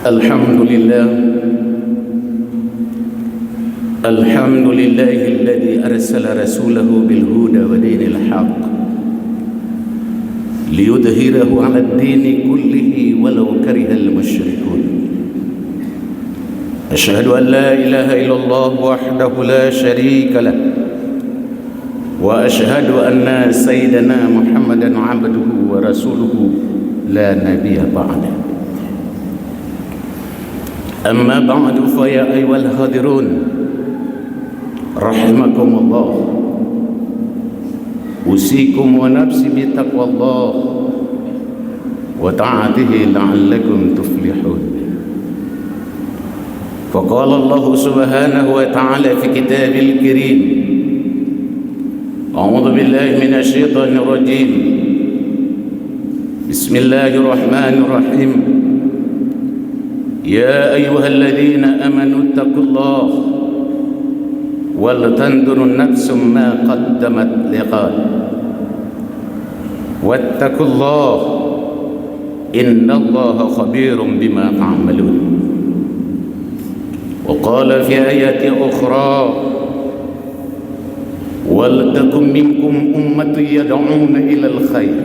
الحمد لله الذي أرسل رسوله بالهدى ودين الحق ليظهره على الدين كله ولو كره المشركون. أشهد أن لا إله إلا الله وحده لا شريك له، وأشهد أن سيدنا محمدا عبده ورسوله لا نبي بعده. أما بعد فيا أيها الحاضرون رحمكم الله، أوصيكم ونفسي بتقوى الله وطاعته لعلكم تفلحون. فقال الله سبحانه وتعالى في كتابه الكريم: أعوذ بالله من الشيطان الرجيم، بسم الله الرحمن الرحيم. يا أيها الذين آمنوا اتقوا الله ولتنظر نفس ما قدمت لغد واتقوا الله إن الله خبير بما تعملون. وقال في آية أخرى: ولتكن منكم أمة يدعون إلى الخير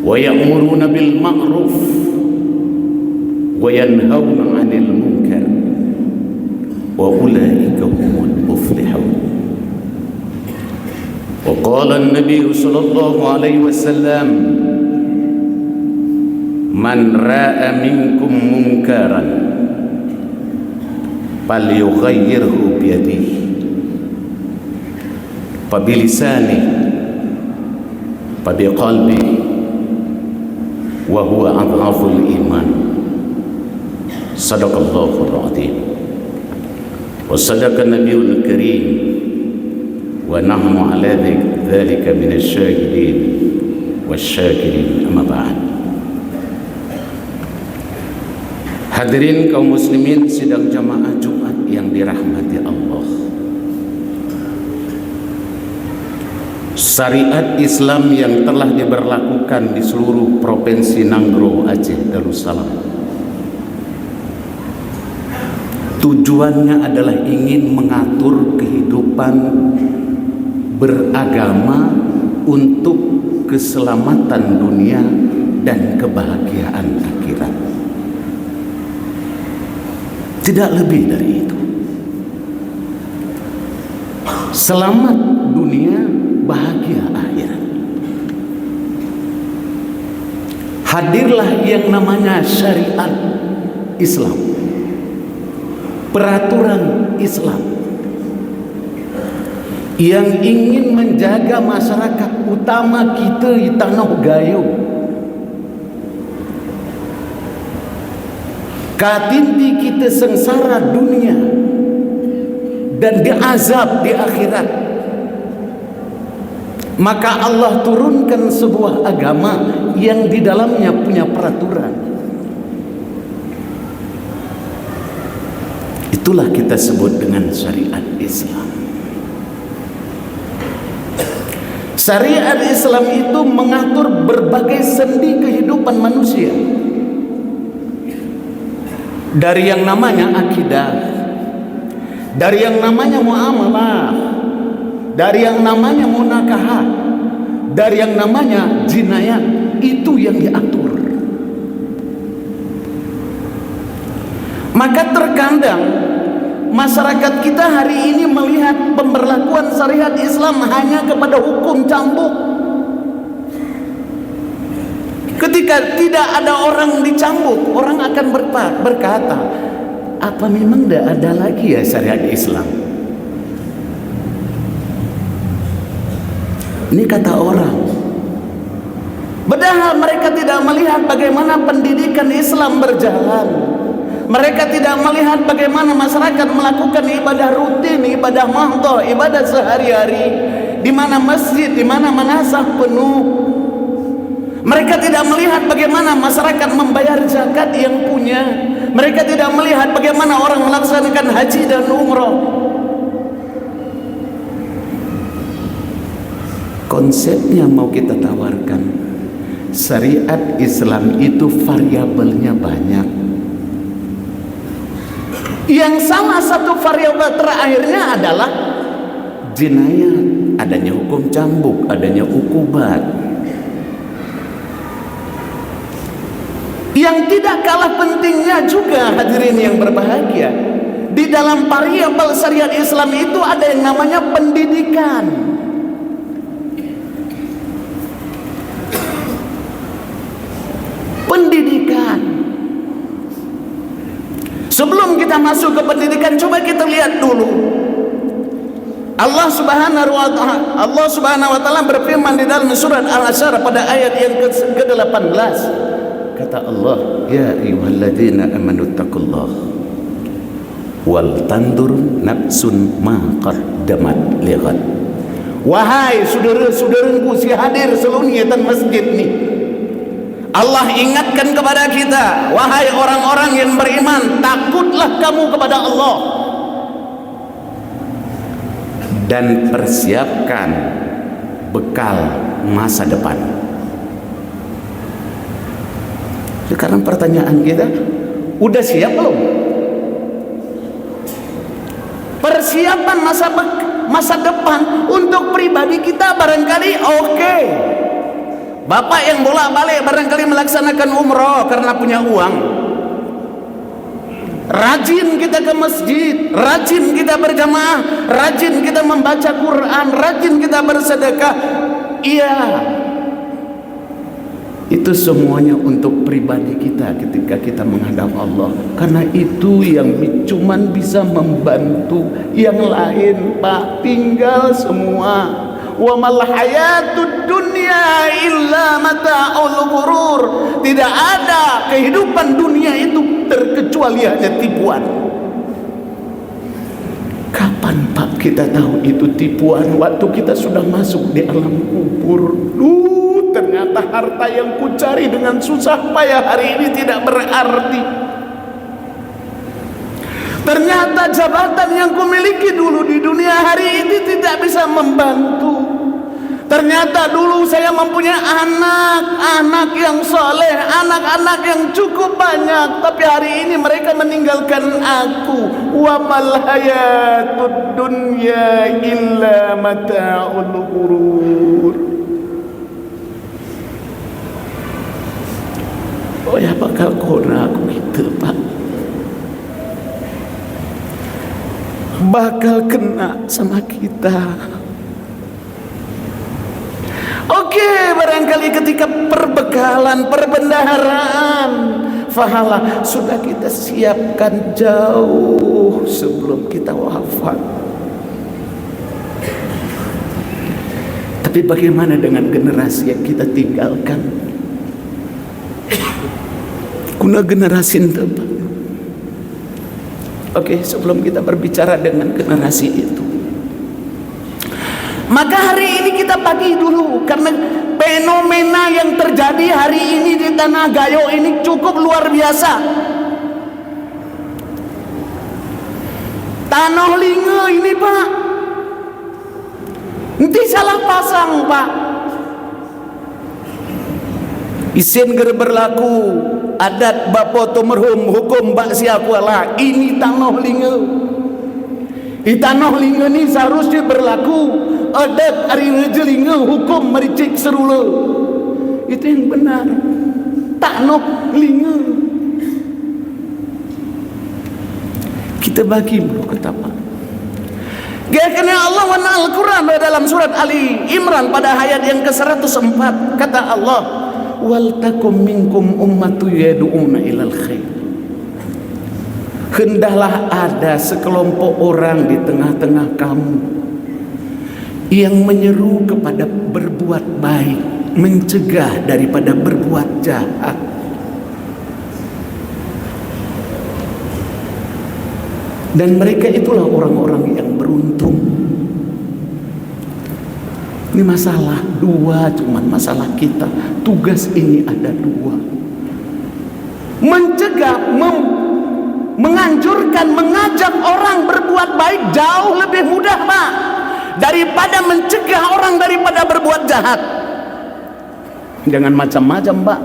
ويأمرون بالمعروف وينهون عن المنكر وأولئك هم المفلحون. وقال النبي صلى الله عليه وسلم: من رأى منكم منكرا فليغيره بيده فبلسانه فبقلبه وهو أضعف الإيمان. صدق الله العظيم وصدق النبي الكريم ونحن على ذلك من الشاهدين والشاكرين. أما بعد. Hadirin kaum muslimin sidang jamaah Jumat yang dirahmati Allah. Syariat Islam yang telah diberlakukan di seluruh provinsi Nanggro, Aceh Darussalam, tujuannya adalah ingin mengatur kehidupan beragama untuk keselamatan dunia dan kebahagiaan akhirat. Tidak lebih dari itu. Selamat dunia, bahagia akhirat. Hadirlah yang namanya syariat Islam, peraturan Islam yang ingin menjaga masyarakat utama kita di Tanah Gayo, katinti kita sengsara dunia dan diazab di akhirat. Maka Allah turunkan sebuah agama yang di dalamnya punya peraturan. Itulah kita sebut dengan syariat Islam. Syariat Islam itu mengatur berbagai sendi kehidupan manusia. Dari yang namanya akidah, dari yang namanya muamalah, dari yang namanya munakahat, dari yang namanya jinayat, itu yang diatur. Maka terkadang masyarakat kita hari ini melihat pemberlakuan syariat Islam hanya kepada hukum cambuk. Ketika tidak ada orang dicambuk, orang akan berkata, apa memang tidak ada lagi ya syariat Islam? Ini kata orang. Padahal mereka tidak melihat bagaimana pendidikan Islam berjalan. Mereka tidak melihat bagaimana masyarakat melakukan ibadah rutin, ibadah mahdhah, ibadah sehari-hari, di mana masjid, di mana manasah penuh. Mereka tidak melihat bagaimana masyarakat membayar zakat yang punya. Mereka tidak melihat bagaimana orang melaksanakan haji dan umrah. Konsepnya mau kita tawarkan, syariat Islam itu variabelnya banyak. Yang salah satu variabel terakhirnya adalah jinayat, adanya hukum cambuk, adanya ukubat. Yang tidak kalah pentingnya juga, hadirin yang berbahagia, di dalam variabel syariat Islam itu ada yang namanya pendidikan. Pendidikan. Sebelum kita masuk ke pendidikan, coba kita lihat dulu. Allah Subhanahu wa taala berfirman di dalam surat Al-Asyr pada ayat yang ke-18. Kata Allah, ya ayyuhalladzina amanu taqullaha wal tandur nafsun ma qaddamat lighad. Wahai saudara-saudaraku si hadir seluniatan masjid nih, Allah ingatkan kepada kita, wahai orang-orang yang beriman, takutlah kamu kepada Allah dan persiapkan bekal masa depan. Sekarang pertanyaan kita, udah siap belum? Persiapan masa depan untuk pribadi kita barangkali oke. Bapak yang bolak-balik barangkali melaksanakan umroh karena punya uang. Rajin kita ke masjid, rajin kita berjamaah, rajin kita membaca Quran, rajin kita bersedekah. Iya, itu semuanya untuk pribadi kita ketika kita menghadap Allah. Karena itu yang cuman bisa membantu, yang lain Pak tinggal semua. Wa mal hayatud dunya illa mata'ul ghurur. Tidak ada kehidupan dunia itu terkecuali hanya tipuan. Kapan Pak kita tahu itu tipuan? Waktu kita sudah masuk di alam kubur. Ternyata harta yang kucari dengan susah payah hari ini tidak berarti. Ternyata jabatan yang kumiliki dulu di dunia hari ini tidak bisa membantu. Ternyata dulu saya mempunyai anak yang soleh, anak-anak yang cukup banyak, tapi hari ini mereka meninggalkan aku. Wa mal hayatud dunya illa mata'ul ghurur. Oh ya, bakal kona aku gitu Pak, bakal kena sama kita. Oke, barangkali ketika perbekalan, perbendaharaan, fahala sudah kita siapkan jauh sebelum kita wafat. Tapi bagaimana dengan generasi yang kita tinggalkan? Kuna generasi depan. Oke, sebelum kita berbicara dengan generasi itu, maka hari ini kita bagi dulu, karena fenomena yang terjadi hari ini di Tanah Gayo ini cukup luar biasa. Tanah Linge ini Pak, nanti salah pasang Pak. Isin ger berlaku adat bapak merhum hukum bak siakuala ini Tanah Linge. Di Tanah Linge ini seharusnya berlaku adat ari ngejelinge hukum mericik serule. Itu yang benar. Tanah Linge. Kita bagi bro kata Pak. Karena Allah wana Al-Quran dalam surat Ali Imran pada ayat yang ke-104 kata Allah, wal takum minkum ummatu yad'una ilal khair. Hendaklah ada sekelompok orang di tengah-tengah kamu yang menyeru kepada berbuat baik, mencegah daripada berbuat jahat. Dan mereka itulah orang-orang yang beruntung. Ini masalah dua, cuman masalah kita. Tugas ini ada dua. Mencegah, menganjurkan, mengajak orang berbuat baik jauh lebih mudah Pak, daripada mencegah orang daripada berbuat jahat. Jangan macam-macam, Pak.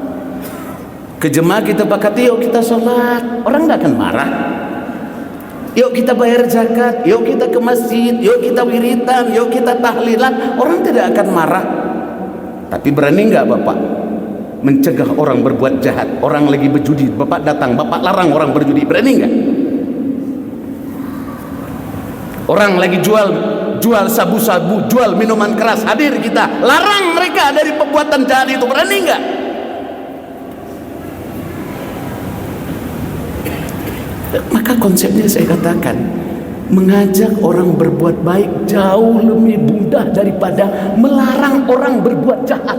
Ke jemaah kita pakai, yuk kita sholat, orang nggak akan marah. Yuk kita bayar zakat, yuk kita ke masjid, yuk kita wiritan, yuk kita tahlilan, orang tidak akan marah. Tapi berani nggak Bapak mencegah orang berbuat jahat? Orang lagi berjudi, Bapak datang, Bapak larang orang berjudi, berani nggak? Orang lagi jual sabu-sabu, jual minuman keras, hadir kita larang mereka dari perbuatan jahat itu, berani nggak? Maka konsepnya saya katakan, mengajak orang berbuat baik jauh lebih mudah daripada melarang orang berbuat jahat.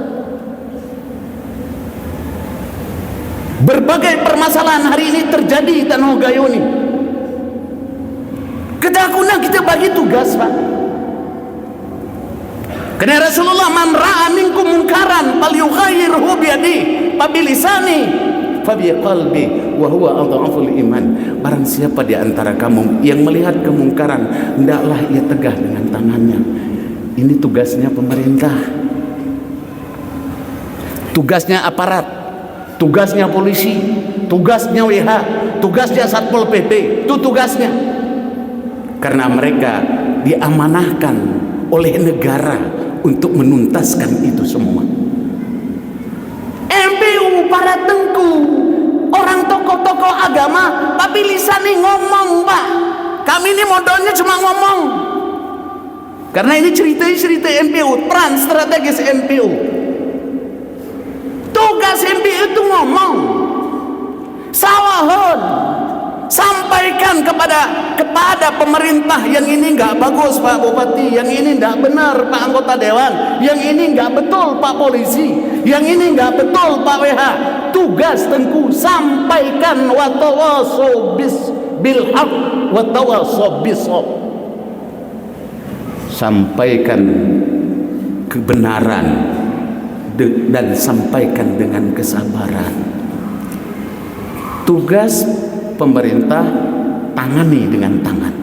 Berbagai permasalahan hari ini terjadi di Tanah Gayo ini. Ketakutan kita bagi tugas, Pak. Karena Rasulullah, man ra'a minkum munkaran falyughayyirhu biyadihi fa bilisani fa biqalbi wa huwa adhaful iman. Barang siapa di antara kamu yang melihat kemungkaran, hendaklah ia tegah dengan tangannya. Ini tugasnya pemerintah, tugasnya aparat, tugasnya polisi, tugasnya WH, tugasnya Satpol PP, itu tugasnya. Karena mereka diamanahkan oleh negara untuk menuntaskan itu semua. MPU, para tengku, orang tokoh-tokoh agama, tapi lisannya ngomong, Pak. Kami ini modalnya cuma ngomong. Karena ini cerita MPU, peran strategis MPU. Tugas MPU itu ngomong. Sawahun, sampaikan kepada pemerintah, yang ini nggak bagus Pak Bupati, yang ini nggak benar Pak Anggota Dewan, yang ini nggak betul Pak Polisi, yang ini nggak betul Pak WH. Tugas Tengku, sampaikan watawasau bil haq watawasau bisawab. Sampaikan kebenaran dan sampaikan dengan kesabaran. Tugas pemerintah, tangani dengan tangan,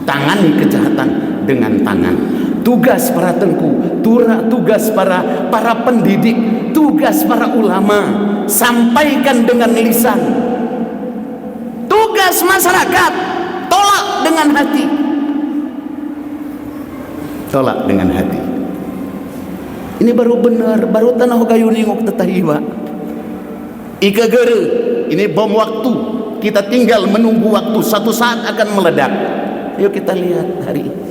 tangani kejahatan dengan tangan. Tugas para tengku, tugas para pendidik, tugas para ulama, sampaikan dengan lisan. Tugas masyarakat, tolak dengan hati, tolak dengan hati. Ini baru benar, baru Tanah Gayo ningok tetahiwa. Ika gere, ini bom waktu. Kita tinggal menunggu waktu, satu saat akan meledak. Ayo kita lihat hari ini.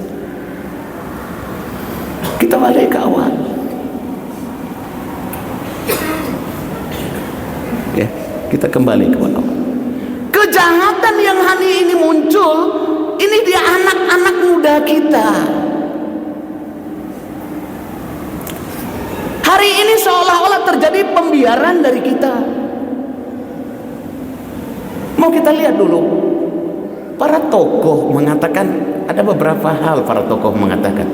Kita balik ke awal. Ya, kita kembali ke awal. Kejahatan yang hari ini muncul, ini di anak-anak muda kita. Hari ini seolah-olah terjadi pembiaran dari kita. Mau kita lihat dulu, para tokoh mengatakan, ada beberapa hal para tokoh mengatakan.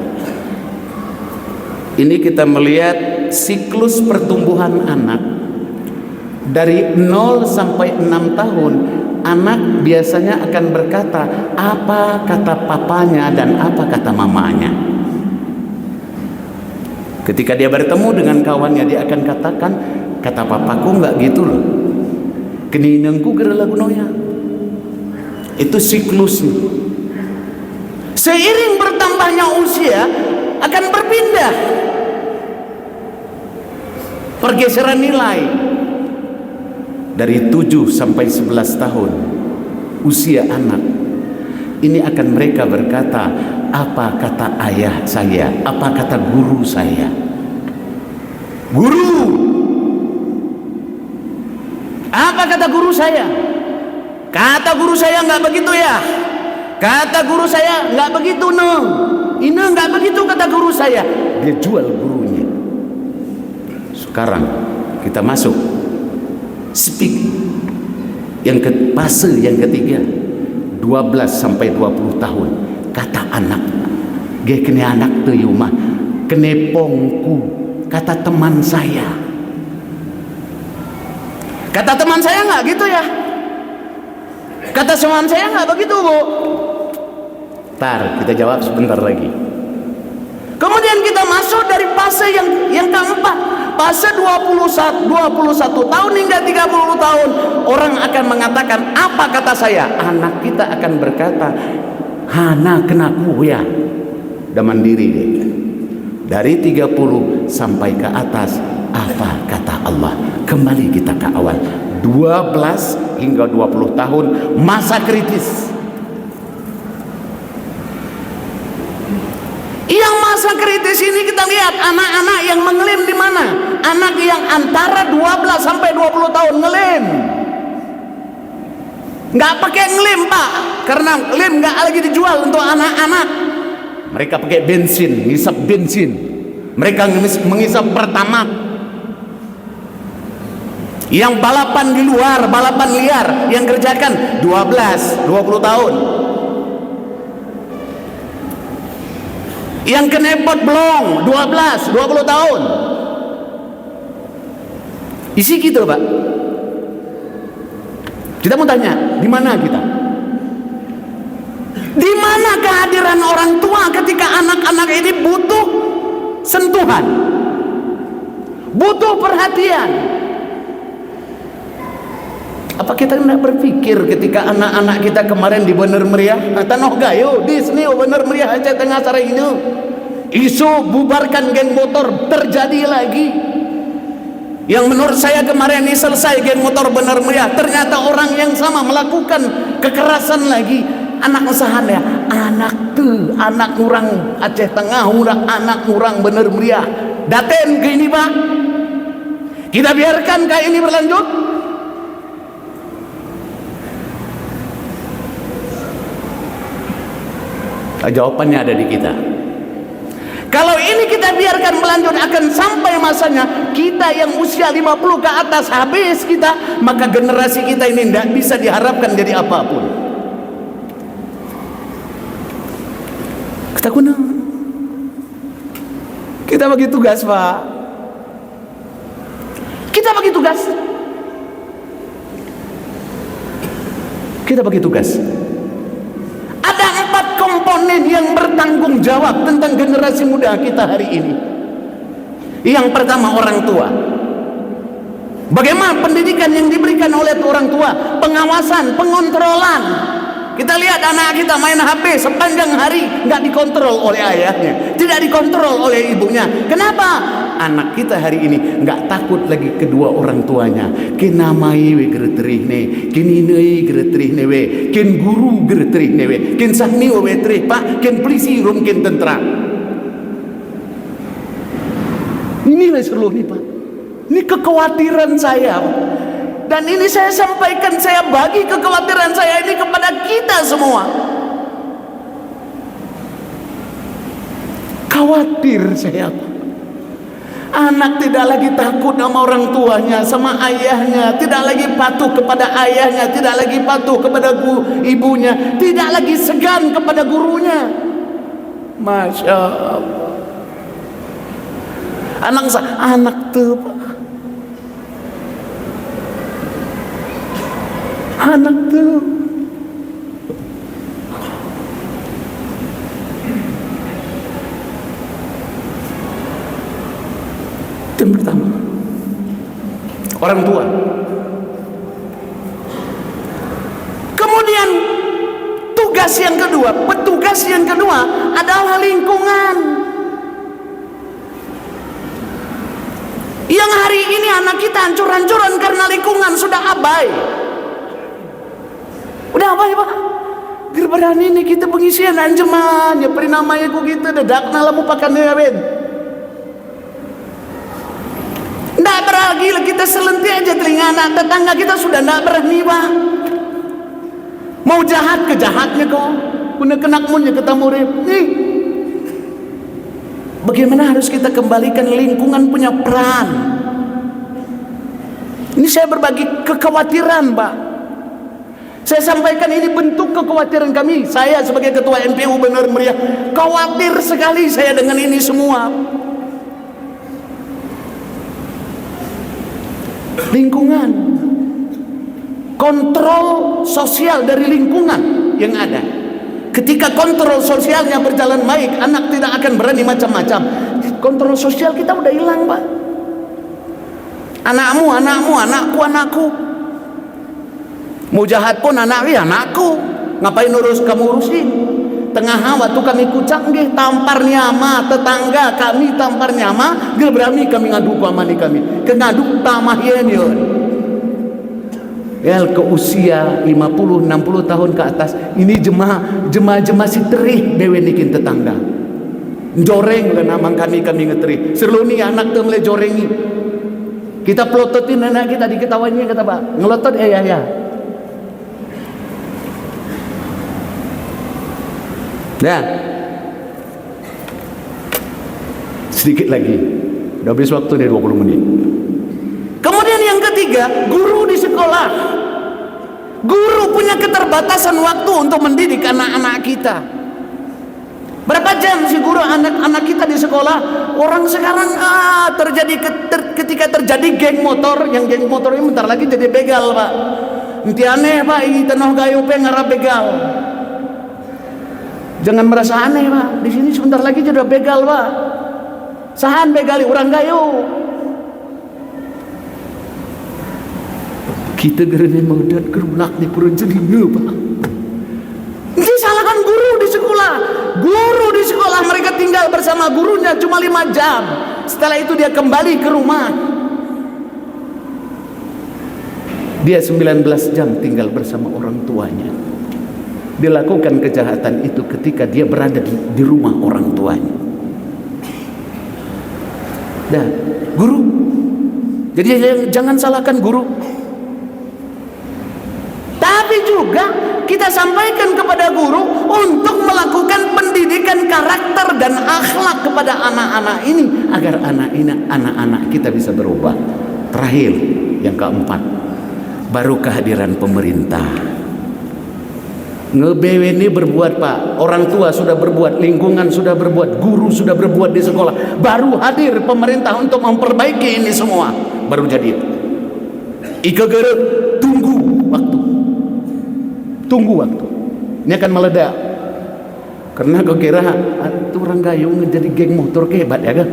Ini kita melihat siklus pertumbuhan anak. Dari 0 sampai 6 tahun, anak biasanya akan berkata apa kata papanya dan apa kata mamanya. Ketika dia bertemu dengan kawannya, dia akan katakan, kata papaku nggak gitu loh, keninengku kira lagu noya. Itu siklusnya. Seiring bertambahnya usia akan berpindah pergeseran nilai. Dari 7 sampai 11 tahun usia anak ini akan mereka berkata, apa kata ayah saya, apa kata guru saya. Guru, apa kata guru saya? Kata guru saya nggak begitu ya. Kata guru saya nggak begitu, no. Ini nggak begitu kata guru saya. Dia jual gurunya. Sekarang kita masuk speak yang ke fase yang ketiga, 12 sampai 20 tahun. Kata anak, ge kene anak teu mah kene pongku, kata teman saya. Kata teman saya nggak gitu ya. Kata teman saya nggak begitu, Bu. Ntar kita jawab sebentar lagi. Kemudian Kemudian kita masuk dari fase yang keempat, fase 21 tahun hingga 30 tahun. Orang akan mengatakan, apa kata saya? Anak kita akan berkata, hana kena ya. Udah mandiri dia. Dari 30 sampai ke atas, apa kata Allah? Kembali kita ke awal. 12 hingga 20 tahun masa kritis. Yang masa kritis ini kita lihat anak-anak yang mengelim di mana? Anak yang antara 12 sampai 20 tahun ngelim. Nggak pakai ngelim, Pak, karena lem nggak lagi dijual untuk anak-anak. Mereka pakai bensin, ngisap bensin. Mereka mengisap pertamax. Yang balapan di luar, balapan liar, yang kerjakan 12, 20 tahun. Yang kenepot belum 12, 20 tahun. Isi gitu, Pak. Kita mau tanya, di mana kita? Di mana kehadiran orang tua ketika anak-anak ini butuh sentuhan, butuh perhatian? Apa kita tidak berpikir ketika anak-anak kita kemarin di Bener Meriah, Tanoh Gayo, di sini Bener Meriah Aceh Tengah sore ini, isu bubarkan geng motor terjadi lagi. Yang menurut saya kemarin ini selesai geng motor Bener Meriah, ternyata orang yang sama melakukan kekerasan lagi. Anak usahaan ya, anak tuh, anak orang Aceh Tengah, anak orang Bener Meriah. Daten ke ini, Pak. Kita biarkan kayak ini berlanjut. Jawabannya ada di kita. Kalau ini kita biarkan berlanjut, akan sampai masanya kita yang usia 50 ke atas habis kita, maka generasi kita ini tidak bisa diharapkan jadi apapun. Kita guna, kita bagi tugas, Pak. Kita bagi tugas. Kita bagi tugas. Ada 4 komponen yang bertanggung jawab tentang generasi muda kita hari ini. Yang pertama, orang tua. Bagaimana pendidikan yang diberikan oleh orang tua? Pengawasan, pengontrolan. Kita lihat anak kita main HP sepanjang hari, nggak dikontrol oleh ayahnya, tidak dikontrol oleh ibunya. Kenapa? Anak kita hari ini nggak takut lagi kedua orang tuanya. Kin namai we geretrih ne, kin inei geretrih ne we, kin guru geretrih ne we, kin sahmi we trih Pak, kin polisi rum kin tentara. Inilah seluruh nih, Pak. Ini kekhawatiran saya, Pak. Dan ini saya sampaikan, saya bagi kekhawatiran saya ini kepada kita semua. Khawatir saya, Pak. Anak tidak lagi takut sama orang tuanya, sama ayahnya, tidak lagi patuh kepada ayahnya, tidak lagi patuh kepada ibunya, tidak lagi segan kepada gurunya. Masya Allah. Anak tuh, Pak. Anak tuh yang pertama, orang tua. Kemudian tugas yang kedua, petugas yang kedua adalah lingkungan. Yang hari ini anak kita hancur-hancuran karena lingkungan sudah abai. Udah abai, Pak. Gerberani ini kita pengisian anjeman, ya perinamanya ku kita dedak nalamu pakan ben. Nggak berani kita selentik aja telinga anak tetangga kita sudah nggak berani, Pak. Mau jahat ke jahatnya kau, punya kenakmunnya kita murid. Nih, bagaimana harus kita kembalikan lingkungan punya peran? Ini saya berbagi kekhawatiran, Pak. Saya sampaikan ini bentuk kekhawatiran kami. Saya sebagai ketua NPU Bener Meriah khawatir sekali saya dengan ini semua. Lingkungan, kontrol sosial dari lingkungan yang ada. Ketika kontrol sosialnya berjalan baik, anak tidak akan berani macam-macam. kontrol sosial kita udah hilang, Pak. Anakmu, anakku. Mau jahat pun anakku. Ngapain kamu urusin? Tengah waktu kami kucak nggih tampar nyama tetangga kami tampar nyama, gil berani kami ngadu pamani kami. Ngadu tamah yen. Ke usia 50-60 tahun ke atas ini jemaah si terih dewe nikin tetangga. Joreng lah namang kami ngeteri. Serluni anak tuh mulai jorengi. Kita pelototin anak kita diketawainnya kata Pak. Ngelotot ya. Nah, sedikit lagi. Udah habis waktu nih 20 menit. Kemudian yang ketiga, guru di sekolah. Guru punya keterbatasan waktu untuk mendidik anak-anak kita. Berapa jam si guru anak-anak kita di sekolah? Orang sekarang ketika terjadi geng motor, yang geng motor ini bentar lagi jadi begal, Pak. Nanti aneh, Pak, ini tenoh gayo ngarap begal. Jangan merasa aneh, Pak. Di sini sebentar lagi jadi begal, Pak. Sahan begali orang gayo. Kita gerene modal kerulak di purun jadinya, Pak. Ini salahkan guru di sekolah. Guru di sekolah mereka tinggal bersama gurunya cuma 5 jam. Setelah itu dia kembali ke rumah. Dia 19 jam tinggal bersama orang tuanya. Dia lakukan kejahatan itu ketika dia berada di rumah orang tuanya. Nah, guru. Jadi jangan salahkan guru. Tapi juga kita sampaikan kepada guru untuk melakukan pendidikan karakter dan akhlak kepada anak-anak ini agar anak-anak kita bisa berubah. Terakhir, yang keempat, baru kehadiran pemerintah. Ngebewe ini berbuat, Pak. Orang tua sudah berbuat, lingkungan sudah berbuat, guru sudah berbuat di sekolah. Baru hadir pemerintah untuk memperbaiki ini semua. Baru jadi. Ika gere tunggu waktu. Ini akan meledak. Karena kau kira orang gayung jadi geng motor kehebat ya kan?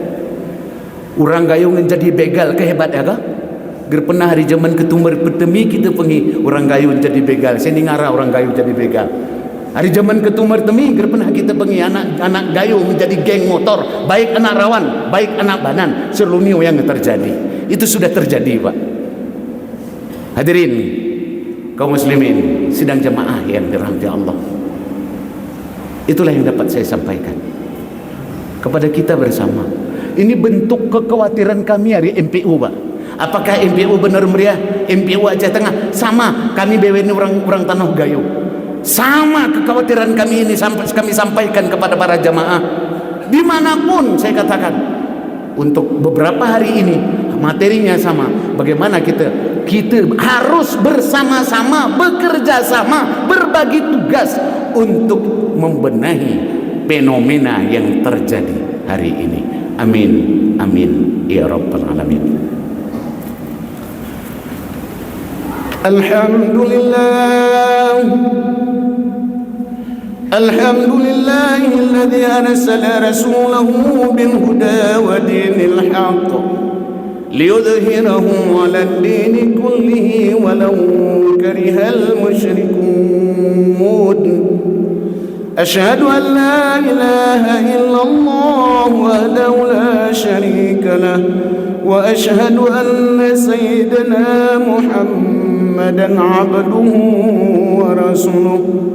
Orang gayung jadi begal kehebat ya kan? Pernah hari zaman ketumbar petemi kita pengi orang gayung jadi begal. Sini ngarah orang gayung jadi begal. Hari zaman ketumbar temi pernah kita pengi anak gayung menjadi geng motor. Baik anak rawan, baik anak banan. Serlunio yang terjadi. Itu sudah terjadi, Pak. Hadirin kaum muslimin, sidang jemaah yang dirahmati Allah. Itulah yang dapat saya sampaikan kepada kita bersama. Ini bentuk kekhawatiran kami hari MPU, Pak. Apakah MPU benar meriah? MPU Aceh Tengah sama. Kami BWN orang Tanah Gayo. Sama kekhawatiran kami ini kami sampaikan kepada para jamaah. Dimanapun saya katakan. Untuk beberapa hari ini materinya sama. Bagaimana kita harus bersama-sama, bekerja sama, berbagi tugas untuk membenahi fenomena yang terjadi hari ini. Amin, amin, ya rabbal alamin. Alhamdulillahilladzi arsala rasulahu bil huda wa dinil haqq liyudhhirahu 'alad dini kullihi walau karihal musyrikun. Asyhadu an la ilaha illallah wahdahu la syarika lah wa asyhadu anna sayyidana Muhammadan 'abduhu wa rasuluh.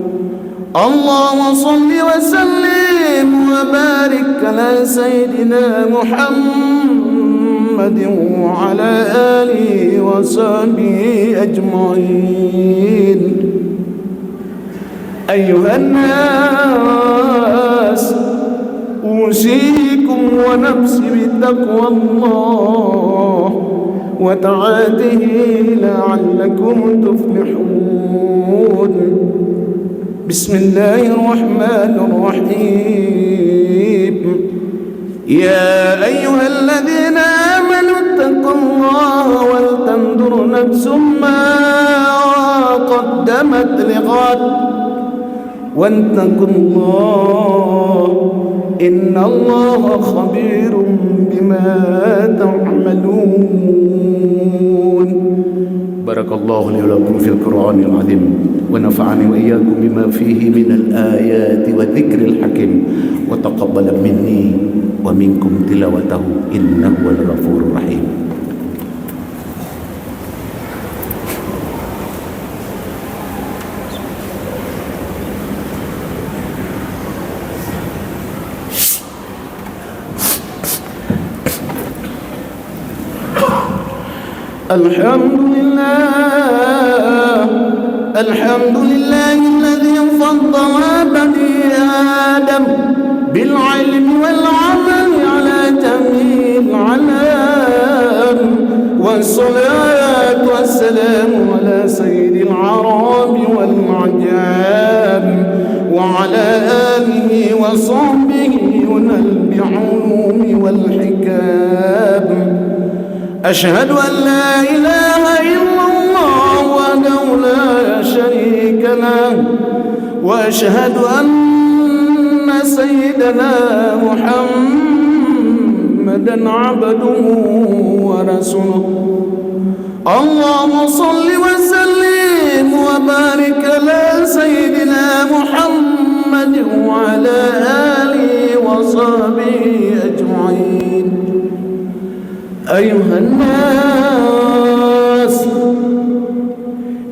Allahumma salli wa sallim wa barik ala sayyidina Muhammadin wa ala alihi wa sahbihi ajma'in. Ayuhan nas, usikum wa nafsi bittaqwallah wa ta'atihi la'allakum tuflihun. Bismillahirrahmanirrahim. Ya ayyuhalladzina amanu ittaqullaha wal tanzur nafsum ma qaddamat lighad wattaqullaha إن الله خبير بما تعملون. بارك الله لي ولكم في القرآن العظيم ونفعني وإياكم بما فيه من الآيات والذكر الحكيم وتقبل مني ومنكم تلاوته إنه هو الغفور الرحيم. الحمد لله الذي فضل بني آدم بالعلم والعمل على جميع العالم، والصلاة والسلام على سيد العرب والعجام وعلى آله وصحبه العلوم والحكام. أشهد أن لا إله إلا الله وحده لا شريك له، وأشهد أن سيدنا محمدا عبده ورسوله. اللهم صل وسلم وبارك على سيدنا محمد وعلى آله وصحبه أجمعين. أيها الناس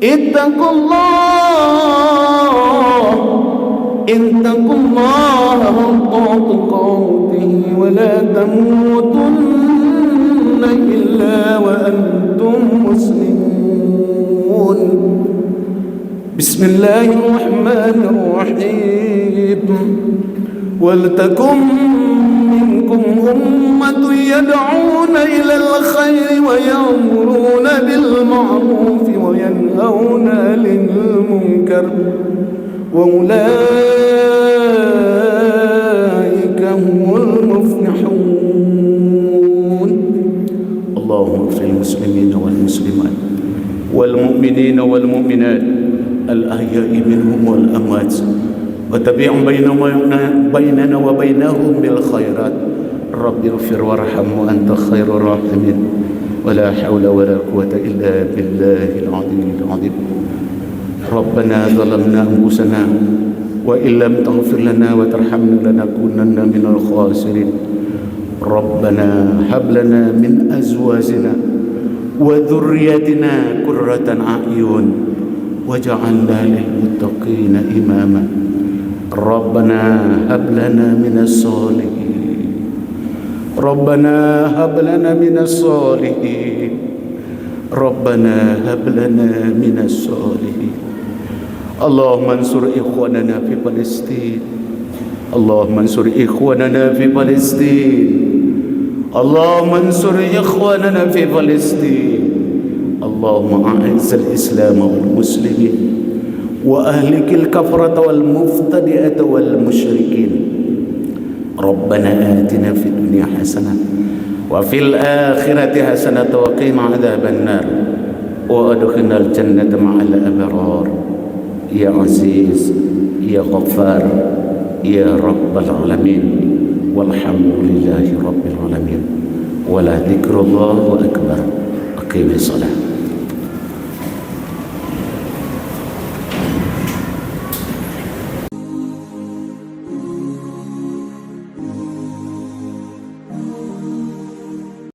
اتقوا الله حق تقاته ولا تموتن إلا وأنتم مسلمون. بسم الله الرحمن الرحيم. ولتكن منكم أمة يدعون إلى الخير ويأمرون بالمعروف وينهون عن المنكر وأولئك هم المفلحون. اللهم اغفر للمسلمين والمسلمات والمؤمنين والمؤمنات الأحياء منهم والأموات وتبع بيننا وبينهم بالخيرات. رب اغفر وارحم وأنت خير الراحمين. ولا حول ولا قوة إلا بالله العظيم العظيم. ربنا ظلمنا أنفسنا وإن لم تغفر لنا وترحمنا لنكونن من الخاسرين. ربنا هب لنا من أزواجنا وذريتنا قرة أعين واجعلنا للمتقين إماما. ربنا هب لنا من الصالحين. ربنا هب لنا من الصالحين. ربنا هب لنا من الصالحين. اللهم انصر إخواننا في فلسطين. اللهم انصر إخواننا في فلسطين. اللهم انصر إخواننا في فلسطين. اللهم أعز الإسلام والمسلمين وأهلك الكفرة والمبتدئة والمشركين. ربنا آتنا في الدنيا حسنة وفي الآخرة حسنة وقنا عذاب النار وأدخلنا الجنة مع الأبرار يا عزيز يا غفار يا رب العالمين. والحمد لله رب العالمين. ولا ذكر الله أكبر. أقيم الصلاة.